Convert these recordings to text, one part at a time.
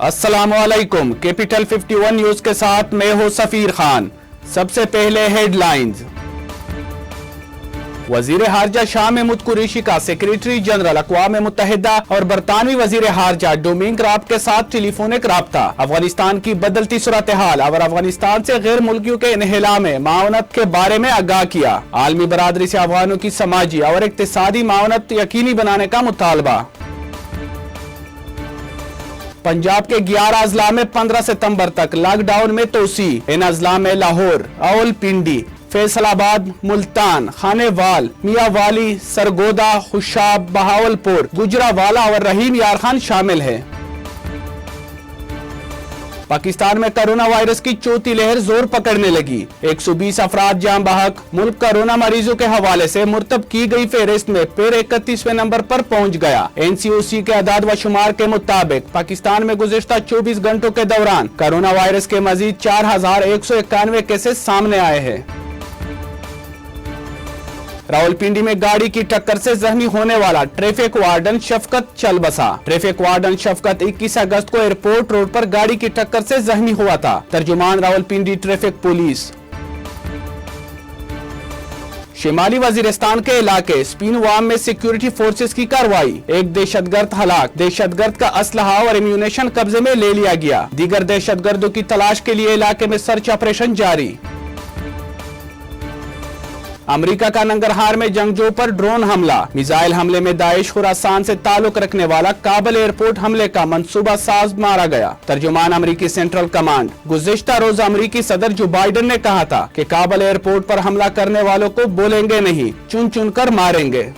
السلام علیکم، capital 51 news کے ساتھ میں ہوں سفیر خان۔ سب سے پہلے ہیڈ لائنز۔ وزیر خارجہ شاہ محمود قریشی کا سیکریٹری جنرل اقوام متحدہ اور برطانوی وزیر خارجہ ڈومنگ راب کے ساتھ ٹیلی فونک رابطہ۔ افغانستان کی بدلتی صورتحال اور افغانستان سے غیر ملکیوں کے انخلا میں معاونت کے بارے میں آگاہ کیا۔ عالمی برادری سے افغانوں کی سماجی اور اقتصادی معاونت یقینی بنانے کا مطالبہ۔ پنجاب کے 11 اضلاع میں 15 ستمبر تک لاک ڈاؤن میں توسیع۔ ان اضلاع میں لاہور، راول پنڈی، فیصل آباد، ملتان، خانے وال، میاں والی، سرگودا، خوشاب، بہاولپور، گجرانوالہ اور رحیم یار خان شامل ہیں۔ پاکستان میں کرونا وائرس کی چوتھی لہر زور پکڑنے لگی۔ 120 افراد جاں بحق۔ ملک کرونا مریضوں کے حوالے سے مرتب کی گئی فہرست میں پھر 31ویں نمبر پر پہنچ گیا۔ NCOC کے اعداد و شمار کے مطابق پاکستان میں گزشتہ 24 گھنٹوں کے دوران کرونا وائرس کے مزید 4191 کیسز سامنے آئے ہیں۔ راولپنڈی میں گاڑی کی ٹکر سے زخمی ہونے والا ٹریفک وارڈن شفقت چل بسا۔ ٹریفک وارڈن شفقت 21 اگست کو ایئرپورٹ روڈ پر گاڑی کی ٹکر سے زخمی ہوا تھا۔ ترجمان راولپنڈی ٹریفک پولیس۔ شمالی وزیرستان کے علاقے سپین وام میں سیکیورٹی فورسز کی کارروائی۔ ایک دہشت گرد ہلاک۔ دہشت گرد کا اسلحہ اور ایمیونیشن قبضے میں لے لیا گیا۔ دیگر دہشت گردوں کی تلاش کے لیے علاقے میں سرچ آپریشن جاری۔ امریکہ کا ننگرہار میں جنگجو پر ڈرون حملہ۔ میزائل حملے میں داعش خراسان سے تعلق رکھنے والا کابل ایئرپورٹ حملے کا منصوبہ ساز مارا گیا۔ ترجمان امریکی سینٹرل کمانڈ۔ گزشتہ روز امریکی صدر جو بائیڈن نے کہا تھا کہ کابل ایئرپورٹ پر حملہ کرنے والوں کو بولیں گے نہیں، چن چن کر ماریں گے۔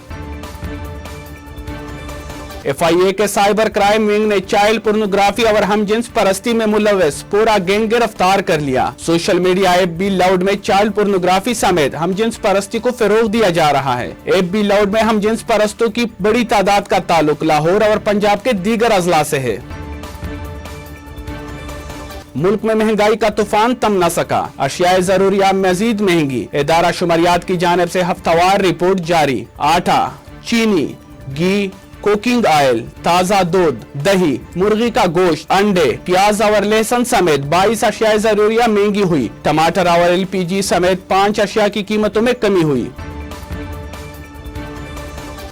FIA کے سائبر کرائم ونگ نے چائلڈ پورنوگرافی اور ہم جنس پرستی میں ملوث پورا گینگ گرفتار کر لیا۔ Social media app be loud میں چائلڈ پورنوگرافی سمیت ہم جنس پرستی کو فروغ دیا جا رہا ہے۔ ایپ بی لاؤڈ میں ہم جنس پرستوں کی بڑی تعداد کا تعلق لاہور اور پنجاب کے دیگر اضلاع سے ہے۔ ملک میں مہنگائی کا طوفان تم نہ سکا۔ اشیاء ضروریات مزید مہنگی۔ ادارہ شماریات کی جانب سے ہفتہ وار رپورٹ جاری۔ آٹا، چینی، گھی، کوکنگ آئل، تازہ دودھ، دہی، مرغی کا گوشت، انڈے، پیاز اور لہسن سمیت 22 اشیاء ضروریہ مہنگی ہوئی۔ ٹماٹر اور LPG سمیت 5 اشیاء کی قیمتوں میں کمی ہوئی۔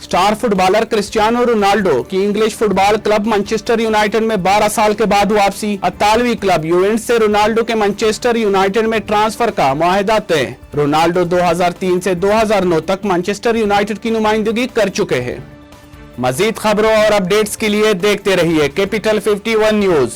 Star footballer Cristiano Ronaldo کی English football club Manchester United میں 12 سال کے بعد واپسی۔ اطالوی کلب یوونٹس سے رونالڈو کے مانچسٹر یونائیٹڈ میں ٹرانسفر کا معاہدہ طے۔ رونالڈو 2003 سے 2009 تک مانچسٹر یونائیٹڈ کی نمائندگی کر چکے ہیں۔ مزید خبروں اور اپڈیٹس کے لیے دیکھتے رہیے کیپٹل 51 نیوز۔